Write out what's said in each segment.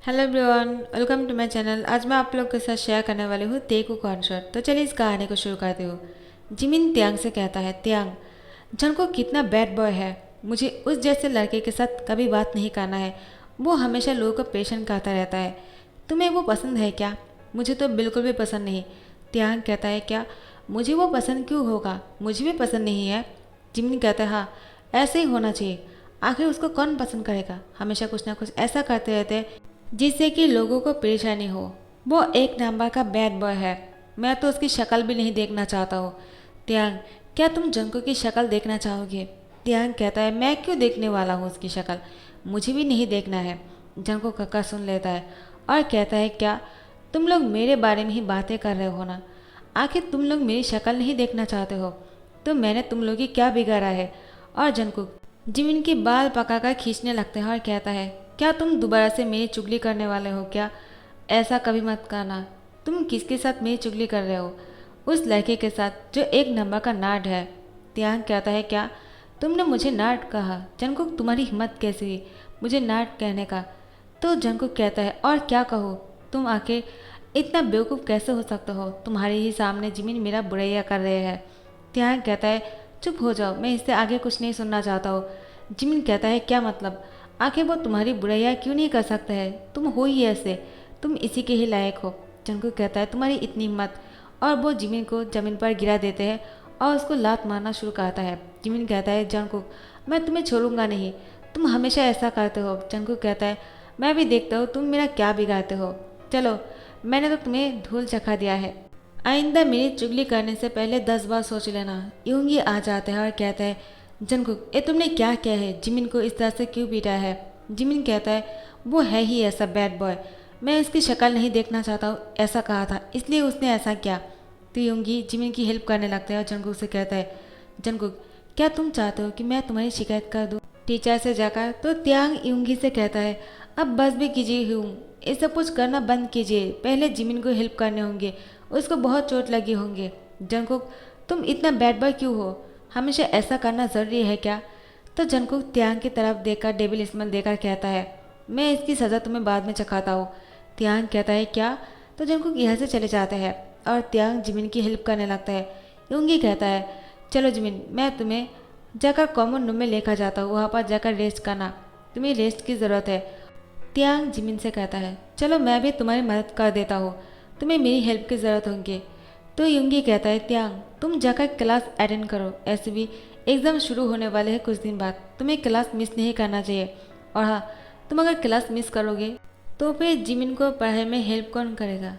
Hello everyone, welcome to my channel. आज मैं आप लोग के साथ शेयर करने वाली हूँ तेकू कॉन्सर्ट। तो चलिए इस कहानी को शुरू करती हूँ। जिमिन त्यांग से कहता है, त्यांग जनको कितना बैड बॉय है, मुझे उस जैसे लड़के के साथ कभी बात नहीं करना है। वो हमेशा लोगों को परेशान करता रहता है। तुम्हें वो पसंद है क्या? मुझे तो बिल्कुल भी पसंद नहीं। त्यांग कहता है, क्या? मुझे वो पसंद क्यों होगा, मुझे भी पसंद नहीं है। जिमिन कहता है, हाँ ऐसे ही होना चाहिए। आखिर उसको कौन पसंद करेगा, हमेशा कुछ ना कुछ ऐसा करते रहते हैं जिससे कि लोगों को परेशानी हो। वो एक नंबर का बैड बॉय है। मैं तो उसकी शक्ल भी नहीं देखना चाहता हूँ। त्यांग, क्या तुम जंको की शक्ल देखना चाहोगे? त्यांग कहता है, मैं क्यों देखने वाला हूँ उसकी शक्ल, मुझे भी नहीं देखना है। जंको कक्का सुन लेता है और कहता है, क्या तुम लोग मेरे बारे में ही बातें कर रहे हो ना? आखिर तुम लोग मेरी शक्ल नहीं देखना चाहते हो तो मैंने तुम लोग की क्या बिगाड़ा है? और जंकुक जिमिन के बाल पकाकर खींचने लगते हैं और कहता है, क्या तुम दोबारा से मेरी चुगली करने वाले हो क्या? ऐसा कभी मत करना। तुम किसके साथ मेरी चुगली कर रहे हो? उस लड़के के साथ जो एक नंबर का नार्ड है। त्यांग कहता है, क्या तुमने मुझे नार्ड कहा? जंकुक, तुम्हारी हिम्मत कैसे हुई मुझे नार्ड कहने का? तो जंकुक कहता है, और क्या कहो? तुम आखिर इतना बेवकूफ़ कैसे हो सकते हो? तुम्हारे ही सामने जिमिन मेरा बुराइया कर रहे हैं। त्यांग कहता है, चुप हो जाओ, मैं इससे आगे कुछ नहीं सुनना चाहता हूँ। जिमिन कहता है, क्या मतलब? आखिर वो तुम्हारी बुराइयाँ क्यों नहीं कर सकता है? तुम हो ही ऐसे, तुम इसी के ही लायक हो। जंकुक कहता है, तुम्हारी इतनी हिम्मत? और वो जिमिन को ज़मीन पर गिरा देते हैं और उसको लात मारना शुरू करता है। जिमिन कहता है, जंकुक मैं तुम्हें छोड़ूंगा नहीं, तुम हमेशा ऐसा करते हो। जंकुक कहता है, मैं भी देखता हूँ तुम मेरा क्या बिगाड़ते हो। चलो, मैंने तो तुम्हें धूल चखा दिया है। आइंदा मेरी चुगली करने से पहले 10 बार सोच लेना। यूंगी आ जाता है और कहता है, जंकुक ये तुमने क्या किया है? जिमिन को इस तरह से क्यों पीटा है? जिमिन कहता है, वो है ही ऐसा बैड बॉय, मैं इसकी शक्ल नहीं देखना चाहता हूँ, ऐसा कहा था इसलिए उसने ऐसा किया। तो यूंगी जिमिन की हेल्प करने लगता है और जंकुक से कहता है, जंकुक क्या तुम चाहते हो कि मैं तुम्हारी शिकायत कर दूँ टीचर से जाकर? तो त्यांग यूंगी से कहता है, अब बस भी कीजिए ह्यूम, ये सब कुछ करना बंद कीजिए। पहले जिमिन को हेल्प करने होंगे, उसको बहुत चोट लगी होंगे। जंकुक तुम इतना बैड बॉय क्यों हो, हमेशा ऐसा करना ज़रूरी है क्या? तो जंकुक त्यांग की तरफ देखकर डेविल स्माइल देकर कहता है, मैं इसकी सज़ा तुम्हें बाद में चखाता हूँ। त्यांग कहता है, क्या? तो जंकुक यहाँ से चले जाते हैं और त्यांग जिमिन की हेल्प करने लगता है। यूंगी कहता है, चलो जिमिन, मैं तुम्हें जाकर कॉमन रूम में लेकर जाता हूँ, वहाँ पर जाकर रेस्ट करना, तुम्हें रेस्ट की ज़रूरत है। त्यांग जिमिन से कहता है, चलो मैं भी तुम्हारी मदद कर देता हूँ, तुम्हें मेरी हेल्प की ज़रूरत होगी। तो यूंगी कहता है, त्यांग तुम जाकर क्लास अटेंड करो, ऐसे भी एग्ज़ाम शुरू होने वाले हैं कुछ दिन बाद, तुम्हें क्लास मिस नहीं करना चाहिए। और हाँ, तुम अगर क्लास मिस करोगे तो फिर जिमिन को पढ़ाई में हेल्प कौन करेगा?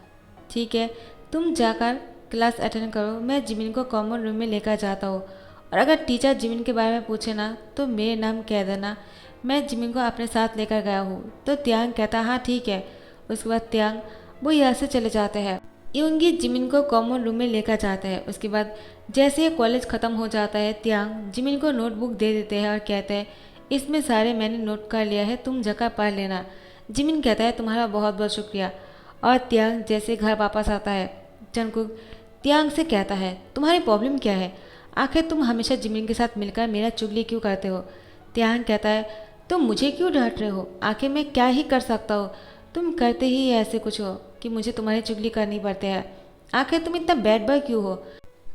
ठीक है, तुम जाकर क्लास अटेंड करो, मैं जिमिन को कॉमन रूम में लेकर जाता हूँ। और अगर टीचर जिमिन के बारे में पूछे ना तो मेरे नाम कह देना, मैं जिमिन को अपने साथ लेकर गया हूँ। तो त्यांग कहता, हाँ ठीक है। उसके बाद त्यांग वो यहाँ से चले जाते हैं। यूंगी जिमिन को कॉमन रूम में लेकर जाते हैं। उसके बाद जैसे ही कॉलेज ख़त्म हो जाता है, त्यांग जिमिन को नोटबुक दे देते हैं और कहते हैं, इसमें सारे मैंने नोट कर लिया है, तुम जाकर पढ़ लेना। जिमिन कहता है, तुम्हारा बहुत बहुत शुक्रिया। और त्यांग जैसे घर वापस आता है, जंकुक त्यांग से कहता है, तुम्हारी प्रॉब्लम क्या है? आखिर तुम हमेशा जिमिन के साथ मिलकर मेरा चुगली क्यों करते हो? त्यांग कहता है, तुम मुझे क्यों डांट रहे हो? आखिर मैं क्या ही कर सकता हूँ, तुम करते ही ऐसे कुछ हो कि मुझे तुम्हारी चुगली करनी पड़ती है। आखिर तुम इतना बैड बॉय क्यों हो?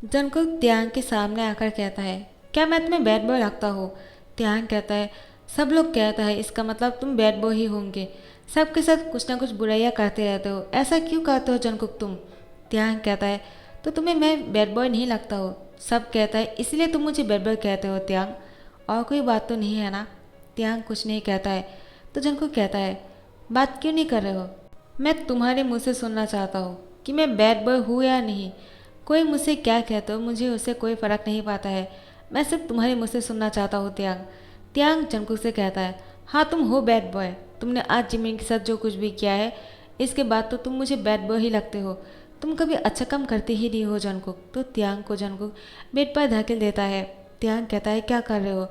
जंकुक त्यांग के सामने आकर कहता है, क्या मैं तुम्हें बैड बॉय लगता हूँ? त्यांग कहता है, सब लोग कहता है, इसका मतलब तुम बैड बॉय ही होंगे, सबके साथ कुछ ना कुछ बुराइयाँ करते रहते हो, ऐसा क्यों करते हो जंकुक तुम? त्यांग कहता है, तो तुम्हें मैं बैड बॉय नहीं लगता हो? सब कहता है इसलिए तुम मुझे बैड बॉय कहते हो। त्यांग, और कोई बात तो नहीं है ना? त्यांग कुछ नहीं कहता है। तो जंकुक कहता है, बात क्यों नहीं कर रहे हो? मैं तुम्हारे मुँह से सुनना चाहता हूँ कि मैं बैड बॉय हूँ या नहीं। कोई मुझसे क्या कहते हो मुझे उससे कोई फ़र्क नहीं पाता है, मैं सिर्फ तुम्हारे मुँह से सुनना चाहता हूँ। त्यांग जंकुक से कहता है, हाँ तुम हो बैड बॉय, तुमने आज जिमिन के साथ जो कुछ भी किया है इसके बाद तो तुम मुझे बैड बॉय ही लगते हो, तुम कभी अच्छा काम करते ही नहीं हो जंकुक। तो त्यांग को जंकुक बेड पर धकेल देता है। त्यांग कहता है, क्या कर रहे हो?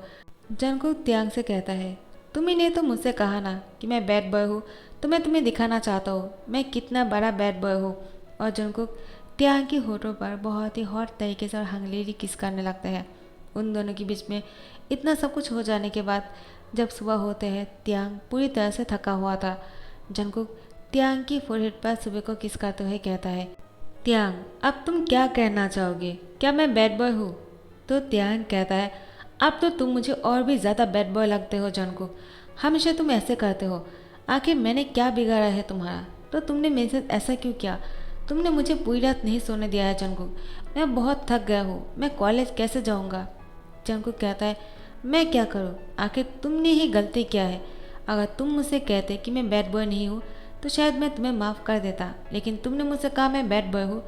जंकुक त्यांग से कहता है, तुम्ही ने तो मुझसे कहा ना कि मैं बैड बॉय हूँ, तो मैं तुम्हें दिखाना चाहता हूँ मैं कितना बड़ा बैड बॉय हूँ। और जंकुक त्यांग की होठों पर बहुत ही हॉट तरीके से और हंगलीली किस करने लगते हैं। उन दोनों के बीच में इतना सब कुछ हो जाने के बाद जब सुबह होते हैं, त्यांग पूरी तरह से थका हुआ था। जंगकुक त्यांग की फोरहेड पर सुबह को किस करते हुए कहता है, त्यांग अब तुम क्या कहना चाहोगे, क्या मैं बैड बॉय हूँ? तो त्यांग कहता है, अब तो तुम मुझे और भी ज़्यादा बैड बॉय लगते हो जंगकुक, हमेशा तुम ऐसे करते हो। आखिर मैंने क्या बिगाड़ा है तुम्हारा? तो तुमने मेरे साथ ऐसा क्यों किया? तुमने मुझे पूरी रात नहीं सोने दिया है जंगकुक, मैं बहुत थक गया हूँ, मैं कॉलेज कैसे जाऊँगा? जंगकुक कहता है, मैं क्या करूँ, आखिर तुमने ही गलती किया है। अगर तुम मुझसे कहते कि मैं बैड बॉय नहीं हूँ तो शायद मैं तुम्हें माफ़ कर देता, लेकिन तुमने मुझसे कहा मैं बैड बॉय हूँ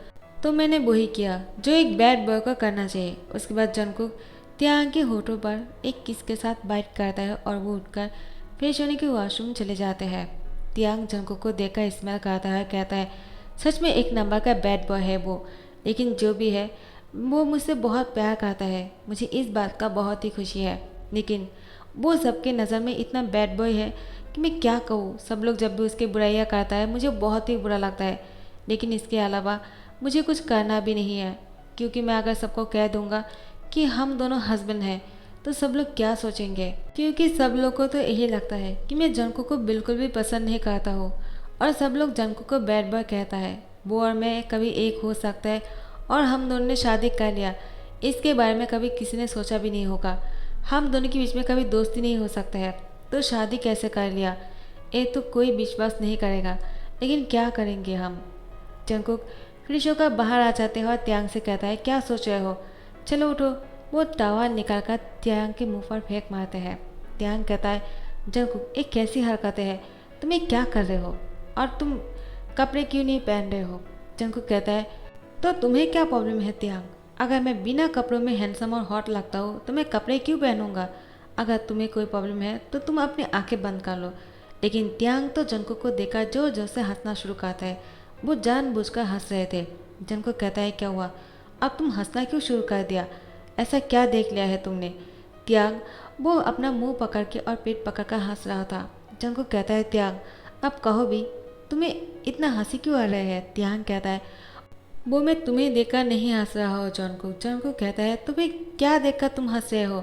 तो मैंने वही किया जो एक बैड बॉय को करना चाहिए। उसके बाद जंगकुक त्यांग के होठों पर एक किस के साथ बाइट करता है और वो उठकर फ्रेश होने के वॉशरूम चले जाते हैं। त्यांग जंगकुक को देखकर स्माइल करता है, कहता है, सच में एक नंबर का बैड बॉय है वो, लेकिन जो भी है वो मुझसे बहुत प्यार करता है, मुझे इस बात का बहुत ही खुशी है। लेकिन वो सबके नज़र में इतना बैड बॉय है कि मैं क्या कहूँ, सब लोग जब भी उसकी बुराइयाँ करता है मुझे बहुत ही बुरा लगता है। लेकिन इसके अलावा मुझे कुछ करना भी नहीं है, क्योंकि मैं अगर सबको कह दूँगा कि हम दोनों हस्बैंड हैं तो सब लोग क्या सोचेंगे, क्योंकि सब लोग को तो यही लगता है कि मैं जंगकुक को बिल्कुल भी पसंद नहीं करता हूँ और सब लोग जंगकुक को बैड बॉय कहता है। वो और मैं कभी एक हो सकता है और हम दोनों ने शादी कर लिया, इसके बारे में कभी किसी ने सोचा भी नहीं होगा। हम दोनों के बीच में कभी दोस्ती नहीं हो सकता है, तो शादी कैसे कर लिया ये तो कोई विश्वास नहीं करेगा, लेकिन क्या करेंगे हम। जंगकुक फ्रेश होकर बाहर आ जाते हैं और त्यांग से कहता है, क्या सोच रहे हो, चलो उठो। वो टावल निकालकर त्यांग के मुंह पर फेंक मारते हैं। त्यांग कहता है, जंगकुक एक कैसी हरकतें हैं, तुम ये क्या कर रहे हो और तुम कपड़े क्यों नहीं पहन रहे हो? जंगकुक कहता है, तो तुम्हें क्या प्रॉब्लम है त्यांग, अगर मैं बिना कपड़ों में हैंडसम और हॉट लगता हूँ तो मैं कपड़े क्यों पहनूंगा? अगर तुम्हें कोई प्रॉब्लम है तो तुम अपनी आंखें बंद कर लो। लेकिन त्यांग तो जंगकुक को देखकर जोर जोर से हंसना शुरू करता है। वो जानबूझकर हंस रहे थे। जंगकुक कहता है, क्या हुआ, अब तुम हंसना क्यों शुरू कर दिया, ऐसा क्या देख लिया है तुमने? त्यांग वो अपना मुंह पकड़ के और पेट पकड़ कर हंस रहा था। जंगकुक कहता है, त्यांग अब कहो भी, तुम्हें इतना हंसी क्यों आ रहा है? त्यांग कहता है, वो मैं तुम्हें देखकर नहीं हंस रहा हूँ जंगकुक। जंगकुक कहता है, तुम्हें क्या देखकर तुम हंस रहे हो?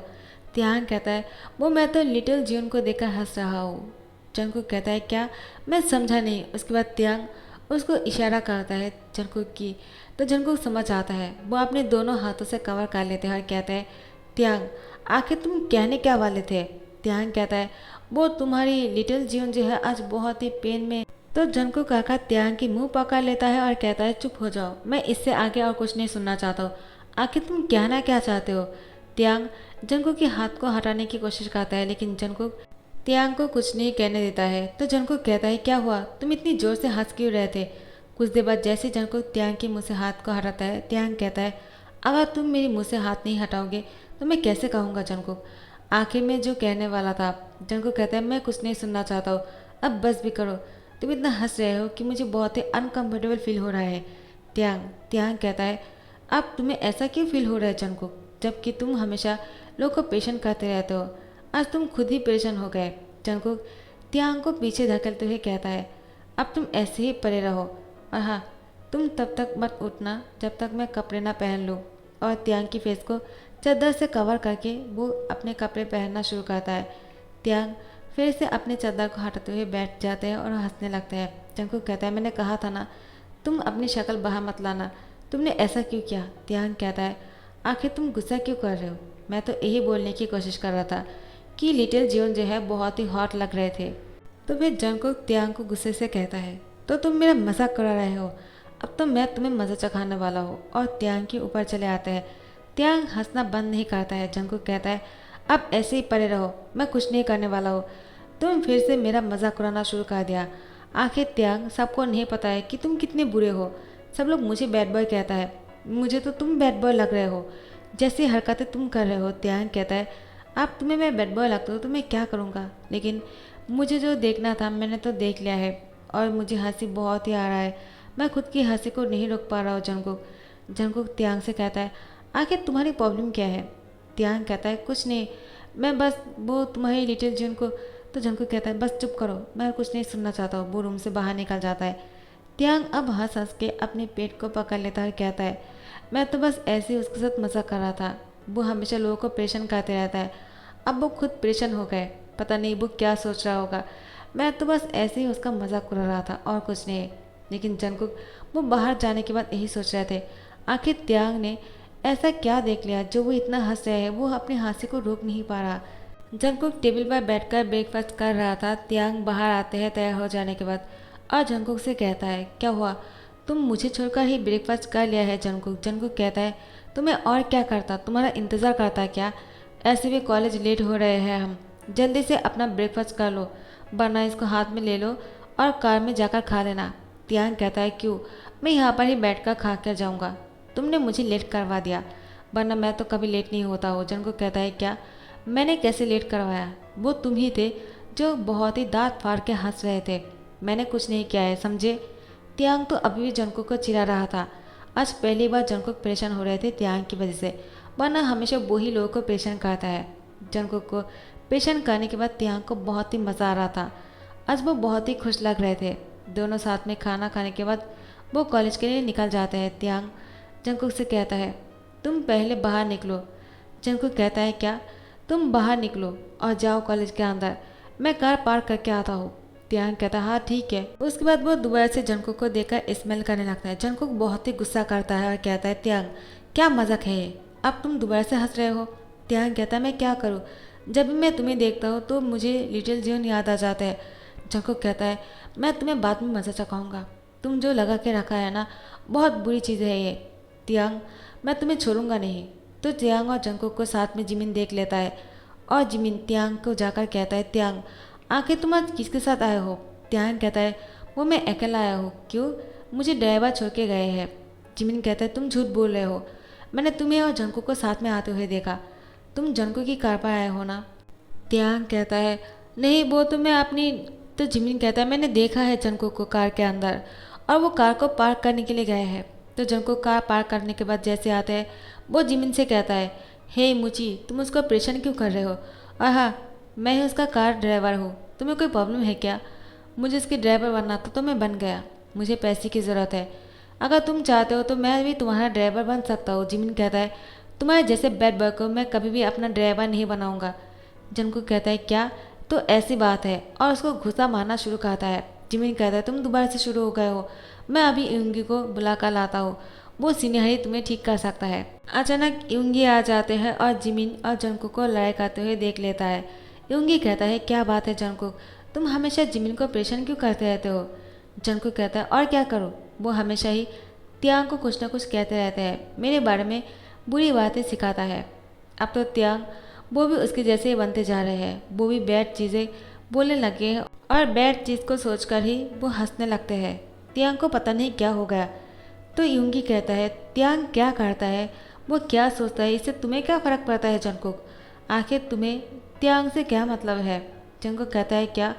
त्यांग कहता है, वो मैं तो लिटिल जियोन को देखकर हंस रहा हूँ। जंगकुक कहता है, क्या, मैं समझा नहीं। उसके बाद त्यांग उसको इशारा करता है जंगकुक की, तो जंगकुक समझ आता है। वो अपने दोनों हाथों से कवर कर लेते हैं और कहता है, त्यांग आखिर तुम कहने क्या वाले थे? त्यांग कहता है, वो तुम्हारी लिटिल जियोन जो है आज बहुत ही पेन में। तो जंगकुक काका त्यांग की मुंह पकड़ लेता है और कहता है, चुप हो जाओ, मैं इससे आगे और कुछ नहीं सुनना चाहता हूँ, आखिर तुम कहना क्या चाहते हो? त्यांग जंगकुक के हाथ को हटाने की कोशिश करता है, लेकिन जंगकुक त्यांग को कुछ नहीं कहने देता है। तो जंगकुक कहता है, क्या हुआ, तुम इतनी जोर से हंस क्यों रहे थे? कुछ देर बाद जैसे जंगकुक त्यांग के मुंह से हाथ को हटाता है, त्यांग कहता है, अगर तुम मेरे मुंह से हाथ नहीं हटाओगे तो मैं कैसे कहूँगा जंगकुक, आखिर में जो कहने वाला था। जंगकुक कहता है, मैं कुछ नहीं सुनना चाहता हूँ, अब बस भी करो, तुम इतना हंस रहे हो कि मुझे बहुत ही अनकंफर्टेबल फील हो रहा है। त्यांग कहता है, अब तुम्हें ऐसा क्यों फील हो रहा है जंगकुक, जबकि तुम हमेशा लोग को परेशान करते रहते हो, आज तुम खुद ही परेशान हो गए। जंगकुक त्यांग को पीछे धकेलते हुए कहता है, अब तुम ऐसे ही पड़े रहो, और हाँ, तुम तब तक मत उठना जब तक मैं कपड़े ना पहन लूँ। और त्यांग की फेस को चादर से कवर करके वो अपने कपड़े पहनना शुरू करता है। त्यांग फिर से अपने चादर को हटाते हुए बैठ जाते हैं और हंसने लगते हैं। जंगकुक कहता है, मैंने कहा था ना, तुम अपनी शक्ल बाहर मत लाना, तुमने ऐसा क्यों किया? त्यांग कहता है, आखिर तुम गुस्सा क्यों कर रहे हो? मैं तो यही बोलने की कोशिश कर रहा था कि लिटिल जियोन जो है बहुत ही हॉट लग रहे थे। तो फिर जंगकुक त्यांग को गुस्से से कहता है, तो तुम मेरा मजाक करा रहे हो, अब तो मैं तुम्हें मज़ा चखाने वाला हूँ। और त्यांग के ऊपर चले आते हैं। त्यांग हंसना बंद नहीं करता है। जंगकुक कहता है, अब ऐसे ही पड़े रहो, मैं कुछ नहीं करने वाला हूँ, तुम फिर से मेरा मजाक उड़ाना शुरू कर दिया। आखिर त्यांग सबको नहीं पता है कि तुम कितने बुरे हो, सब लोग मुझे बैड बॉय कहता है, मुझे तो तुम बैड बॉय लग रहे हो, जैसी हरकतें तुम कर रहे हो। त्यांग कहता है, अब तुम्हें मैं बैड बॉय लगता हूँ तो मैं क्या करूँगा, लेकिन मुझे जो देखना था मैंने तो देख लिया है और मुझे हंसी बहुत ही आ रहा है, मैं खुद की हंसी को नहीं रोक पा रहा हूँ। जंगकुक त्यांग से कहता है, आखिर तुम्हारी प्रॉब्लम क्या है? त्यांग कहता है, कुछ नहीं, मैं बस वो तुम्हारी लिटिल जियोन को। तो जंगकुक कहता है, बस चुप करो, मैं कुछ नहीं सुनना चाहता हूँ। वो रूम से बाहर निकल जाता है। त्यांग अब हंस हंस के अपने पेट को पकड़ लेता है, कहता है, मैं तो बस ऐसे ही उसके साथ मजाक कर रहा था, वो हमेशा लोगों को परेशान करते रहता है, अब वो खुद परेशान हो गए, पता नहीं वो क्या सोच रहा होगा, मैं तो बस ऐसे ही उसका मजाक उड़ा रहा था और कुछ नहीं। लेकिन जंगकुक वो बाहर जाने के बाद यही सोच रहे थे, आखिर त्यांग ने ऐसा क्या देख लिया जो वो इतना हंस रहे हैं। वो अपने हंसी को रोक नहीं पा रहा। जंगकुक टेबल पर बैठकर ब्रेकफास्ट कर रहा था। त्यांग बाहर आते हैं तैयार हो जाने के बाद और जंगकुक से कहता है, क्या हुआ, तुम मुझे छोड़कर ही ब्रेकफास्ट कर लिया है जंगकुक। जंगकुक कहता है, तुम्हें और क्या करता, तुम्हारा इंतज़ार करता क्या, ऐसे भी कॉलेज लेट हो रहे हैं हम, जल्दी से अपना ब्रेकफास्ट कर लो, वरना इसको हाथ में ले लो और कार में जाकर खा लेना। त्यांग कहता है, क्यों, मैं यहाँ पर ही बैठकर खा कर जाऊँगा, तुमने मुझे लेट करवा दिया, वरना मैं तो कभी लेट नहीं होता हूँ। जंगकुक कहता है, क्या, मैंने कैसे लेट करवाया, वो तुम ही थे जो बहुत ही दांत फाड़ के हंस रहे थे, मैंने कुछ नहीं किया है, समझे। त्यांग तो अभी भी जंगकुक को चिढ़ा रहा था। आज पहली बार जंगकुक परेशान हो रहे थे त्यांग की वजह से, वरना हमेशा वही लोगों को परेशान करता है। जंगकुक को परेशान करने के बाद त्यांग को बहुत ही मज़ा आ रहा था। आज वो बहुत ही खुश लग रहे थे। दोनों साथ में खाना खाने के बाद वो कॉलेज के लिए निकल जाते हैं। त्यांग जंगकुक से कहता है, तुम पहले बाहर निकलो। जंगकुक कहता है, क्या, तुम बाहर निकलो और जाओ कॉलेज के अंदर, मैं कार पार्क करके आता हूँ। त्यांग कहता है, हाँ ठीक है। उसके बाद वो दोबारा से जंगकुक को देखकर स्मेल करने लगता है। जंगकुक बहुत ही गुस्सा करता है और कहता है, त्यांग, क्या मजाक है ये, अब तुम दोबारा से हंस रहे हो। त्यांग कहता है, मैं क्या करूँ, जब भी मैं तुम्हें देखता हूँ तो मुझे लिटिल जॉन याद आ जाता है। जंगकुक कहता है, मैं तुम्हें बाद में मज़ा चखाऊंगा, तुम जो लगा के रखा है ना, बहुत बुरी चीज़ है ये। त्यांग, मैं तुम्हें छोड़ूंगा नहीं। तो त्यांग और जंगकुक को साथ में जिमिन देख लेता है और जिमिन त्यांग को जाकर कहता है, त्यांग, आखिर तुम आज किसके साथ आए हो। त्यांग कहता है, वो मैं अकेला आया हूँ। क्यों, मुझे ड्राइवर छोड़ के गए हैं। जिमिन कहता है, तुम झूठ बोल रहे हो, मैंने तुम्हें और जंगकुक को साथ में आते हुए देखा, तुम जंगकुक की कार पर आए हो ना। त्यांग कहता है, नहीं वो तो मैं अपनी। तो जिमिन कहता है, मैंने देखा है जंगकुक को कार के अंदर और वो कार को पार्क करने के लिए गए हैं। तो जंगकुक कार पार्क करने के बाद जैसे आते हैं वो जिमिन से कहता है, हे मुची, तुम उसको परेशान क्यों कर रहे हो, और हाँ, मैं ही उसका कार ड्राइवर हूँ, तुम्हें कोई प्रॉब्लम है क्या। मुझे उसकी ड्राइवर बनना था तो मैं बन गया, मुझे पैसे की ज़रूरत है, अगर तुम चाहते हो तो मैं भी तुम्हारा ड्राइवर बन सकता हूँ। जिमिन कहता है, तुम्हारे जैसे बैड बॉय को मैं कभी भी अपना ड्राइवर नहीं बनाऊंगा। जंगकुक कहता है, क्या, तो ऐसी बात है, और उसको गुस्सा मारना शुरू करता है। जिमिन कहता है, तुम दोबारा से शुरू हो गए हो, मैं अभी यूंगी को बुला कर लाता हूँ, वो सीनियरी तुम्हें ठीक कर सकता है। अचानक यूंगी आ जाते हैं और जिमिन और जंगकुक को लड़ाई करते हुए देख लेता है। यूंगी कहता है, क्या बात है जंगकुक, तुम हमेशा जिमिन को परेशान क्यों करते रहते हो। जंगकुक कहता है, और क्या करूँ, वो हमेशा ही त्यांग को कुछ ना कुछ कहते रहते हैं, मेरे बारे में बुरी बातें सिखाता है। अब तो त्यांग वो भी उसके जैसे ही बनते जा रहे हैं, वो भी बैड चीज़ें बोलने लगे हैं और बैड चीज़ को सोचकर ही वो हंसने लगते हैं। त्यांग को पता नहीं क्या हो गया। तो यूंगी कहता है, त्यांग क्या करता है, वो क्या सोचता है, इससे तुम्हें क्या फ़र्क पड़ता है जंगकुक, आखिर तुम्हें त्यांग से क्या मतलब है। जंगकुक कहता है, क्या,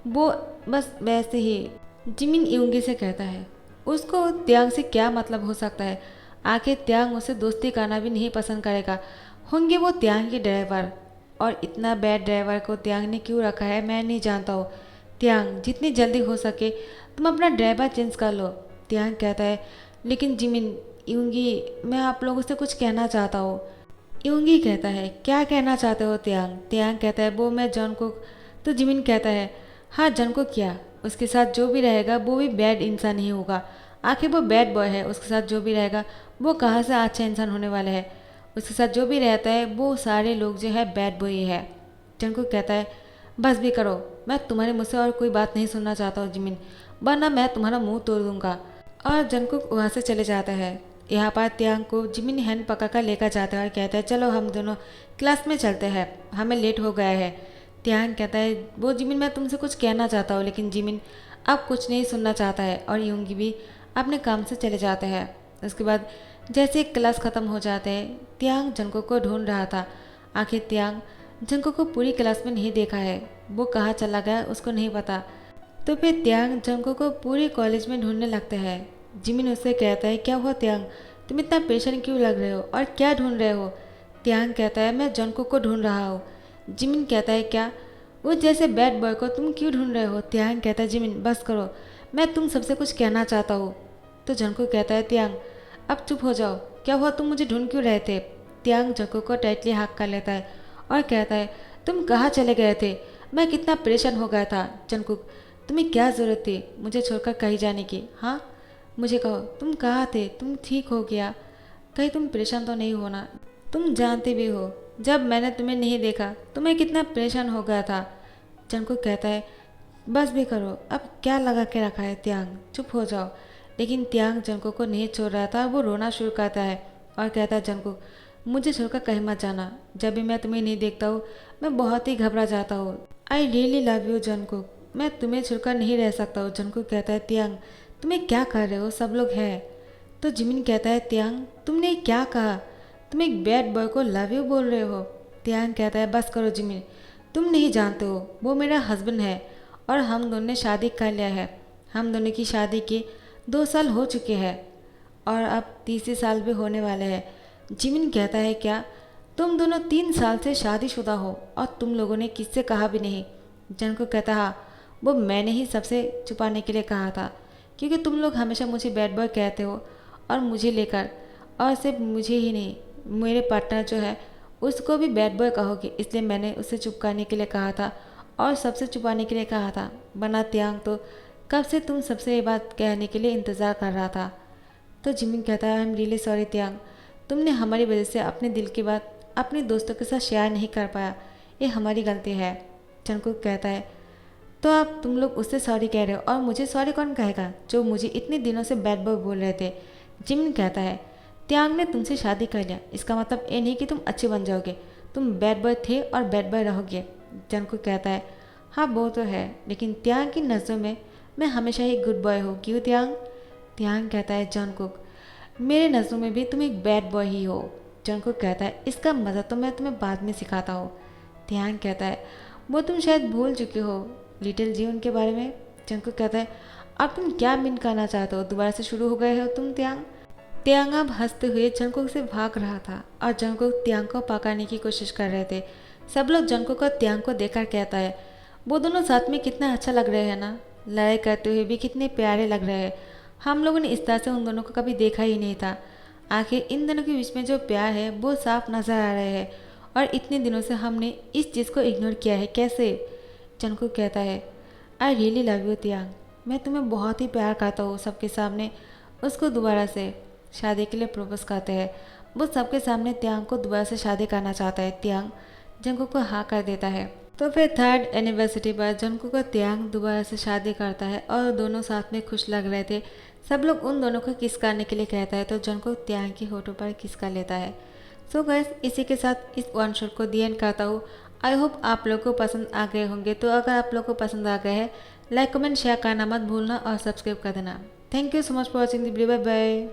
वो बस वैसे ही। जिमिन यूंगी से कहता है, उसको त्यांग से क्या मतलब हो सकता है, आखिर त्यांग उससे दोस्ती करना भी नहीं पसंद करेगा, होंगे वो त्यांग के ड्राइवर, और इतना बैड ड्राइवर को त्यांग ने क्यों रखा है मैं नहीं जानता हूँ। त्यांग, जितनी जल्दी हो सके तुम अपना ड्राइवर चेंज कर लो। त्यांग कहता है, लेकिन जिमिन, यूंगी, मैं आप लोगों से कुछ कहना चाहता हूँ। यूंगी कहता है, क्या कहना चाहते हो त्यांग। त्यांग कहता है, वो मैं जंगकुक। तो जिमिन कहता है, हाँ जंगकुक, क्या, उसके साथ जो भी रहेगा वो भी बैड इंसान ही होगा, आखिर वो बैड बॉय है, उसके साथ जो भी रहेगा वो कहाँ से अच्छा इंसान होने वाला है, उसके साथ जो भी रहता है वो सारे लोग जो है बैड बॉय ही है। जंगकुक कहता है, बस भी करो, मैं तुम्हारे मुँह से और कोई बात नहीं सुनना चाहता हूँ जिमिन, वरना मैं तुम्हारा मुंह तोड़ दूंगा। और जंगकुक वहाँ से चले जाता है। यहाँ पर त्यांग को जिमिन हैंड पकड़ कर लेकर जाता है और कहता है, चलो हम दोनों क्लास में चलते हैं, हमें लेट हो गया है। त्यांग कहता है, वो जिमिन, मैं तुमसे कुछ कहना चाहता हूँ, लेकिन जिमिन अब कुछ नहीं सुनना चाहता है और यूंगी भी अपने काम से चले जाते हैं। उसके बाद जैसे क्लास ख़त्म हो जाते हैं, त्यांग जंगकुक को ढूंढ रहा था। आखिर त्यांग जंगकुक को पूरी क्लास में नहीं देखा है, वो कहाँ चला गया उसको नहीं पता। तो फिर त्यांग जंगकुक को पूरी कॉलेज में ढूंढने लगते हैं। जिमिन उससे कहता है, क्या हुआ त्यांग, तुम इतना पेशेंट क्यों लग रहे हो और क्या ढूंढ रहे हो। त्यांग कहता है, मैं जंगकुक को ढूंढ रहा हूँ। जिमिन कहता है, क्या, वो जैसे बैड बॉय को तुम क्यों ढूंढ रहे हो। त्यांग कहता है, जिमिन बस करो, मैं तुम सबसे कुछ कहना चाहता हूँ। तो जंगकुक कहता है, त्यांग अब चुप हो जाओ, क्या हुआ, तुम मुझे ढूंढ क्यों रहे थे। त्यांग जंगकुक को टाइटली हाथ कर लेता है और कहता है, तुम कहाँ चले गए थे, मैं कितना परेशान हो गया था। जंगकुक, तुम्हें क्या ज़रूरत थी मुझे छोड़कर कहीं जाने की? हाँ, मुझे कहो, तुम कहाँ थे? तुम ठीक हो गया? कहीं तुम परेशान तो नहीं हो ना? तुम जानते भी हो जब मैंने तुम्हें नहीं देखा तो मैं कितना परेशान हो गया था। जंगकुक कहता है, बस भी करो, अब क्या लगा के रखा है त्यांग, चुप हो जाओ। लेकिन त्यांग जंगकुक को नहीं छोड़ रहा था। वो रोना शुरू करता है और कहता है, जंगकुक, मुझे छोड़कर कहीं मत जाना। जब भी मैं तुम्हें नहीं देखता हूँ मैं बहुत ही घबरा जाता हूँ। I really love you Jungkook, मैं तुम्हें छोड़कर नहीं रह सकता हूँ। जंगकुक कहता है, त्यांग तुम्हें क्या कर रहे हो, सब लोग हैं। तो जिमिन कहता है, त्यांग तुमने क्या कहा? तुम एक बैड बॉय को लव यू बोल रहे हो? त्यांग कहता है, बस करो जिमिन, तुम नहीं जानते हो वो मेरा हस्बैंड है और हम दोनों ने शादी कर लिया है। हम दोनों की शादी के 2 साल हो चुके हैं और अब तीसरे साल भी होने वाले हैं। जिमिन कहता है, क्या तुम दोनों 3 साल से शादीशुदा हो और तुम लोगों ने किससे कहा भी नहीं? जंगकुक कहता, हाँ, वो मैंने ही सबसे छुपाने के लिए कहा था क्योंकि तुम लोग हमेशा मुझे बैड बॉय कहते हो और मुझे लेकर, और सिर्फ मुझे ही नहीं, मेरे पार्टनर जो है उसको भी बैड बॉय कहोगे, इसलिए मैंने उसे चुपकाने के लिए कहा था और सबसे छुपाने के लिए कहा था। बना त्यांग तो कब से तुम सबसे ये बात कहने के लिए इंतज़ार कर रहा था। तो जिमिन कहता है, आई एम रियली सॉरी त्यांग, तुमने हमारी वजह से अपने दिल की बात अपने दोस्तों के साथ शेयर नहीं कर पाया, ये हमारी गलती है। जंगकुक कहता है, तो अब तुम लोग उससे सॉरी कह रहे हो और मुझे सॉरी कौन कहेगा जो मुझे इतने दिनों से बैड बॉय बोल रहे थे? जिमिन कहता है, त्यांग ने तुमसे शादी कर लिया, इसका मतलब ये नहीं कि तुम अच्छे बन जाओगे, तुम बैड बॉय थे और बैड बॉय रहोगे। जंगकुक कहता है, हाँ वो तो है, लेकिन त्यांग की नज़रों में मैं हमेशा ही गुड बॉय हूँ, क्यों त्यांग? त्यांग कहता है, जंगकुक मेरे नज़रों में भी तुम एक बैड बॉय ही हो। जंगकुक कहता है, इसका मज़ा तो मैं तुम्हें बाद में सिखाता हूँ। त्यांग कहता है, वो तुम शायद भूल चुके हो लिटिल जी उनके बारे में। जंगकुक कहता है, अब तुम क्या मीन करना चाहते हो, दोबारा से शुरू हो गए हो तुम त्यांग? त्यांग अब हंसते हुए जंगकुक से भाग रहा था और जंगकुक त्यांग को पकड़ने की कोशिश कर रहे थे। सब लोग जंगकुक और त्यांग को देखकर कहता है, वो दोनों साथ में कितना अच्छा लग रहे हैं ना, लड़ाई करते हुए भी कितने प्यारे लग रहे हैं। हम लोगों ने इस तरह से उन दोनों को कभी देखा ही नहीं था। आखिर इन दोनों के बीच में जो प्यार है वो साफ नजर आ रहे हैं और इतने दिनों से हमने इस चीज़ को इग्नोर किया है, कैसे? जंगकुक कहता है, आई रियली लव यू त्यांग, मैं तुम्हें बहुत ही प्यार करता हूँ। सबके सामने उसको दोबारा से शादी के लिए प्रपोज करते हैं। वो सबके सामने त्यांग को दोबारा से शादी करना चाहता है। त्यांग जंगकुक को हाँ कर देता है। तो फिर 3rd एनिवर्सरी पर जंगकुक और त्यांग दोबारा से शादी करता है और दोनों साथ में खुश लग रहे थे। सब लोग उन दोनों को किस करने के लिए कहता है तो जंगकुक त्यांग की होठों पर किस कर लेता है। सो गाइस, इसी के साथ इस वन शॉट को दी एंड करता हूँ। आई होप आप लोग को पसंद आ गए होंगे। तो अगर आप लोग को पसंद आ गए हैं, लाइक कमेंट शेयर करना मत भूलना और सब्सक्राइब कर देना। Thank you so much for watching the video. Bye bye.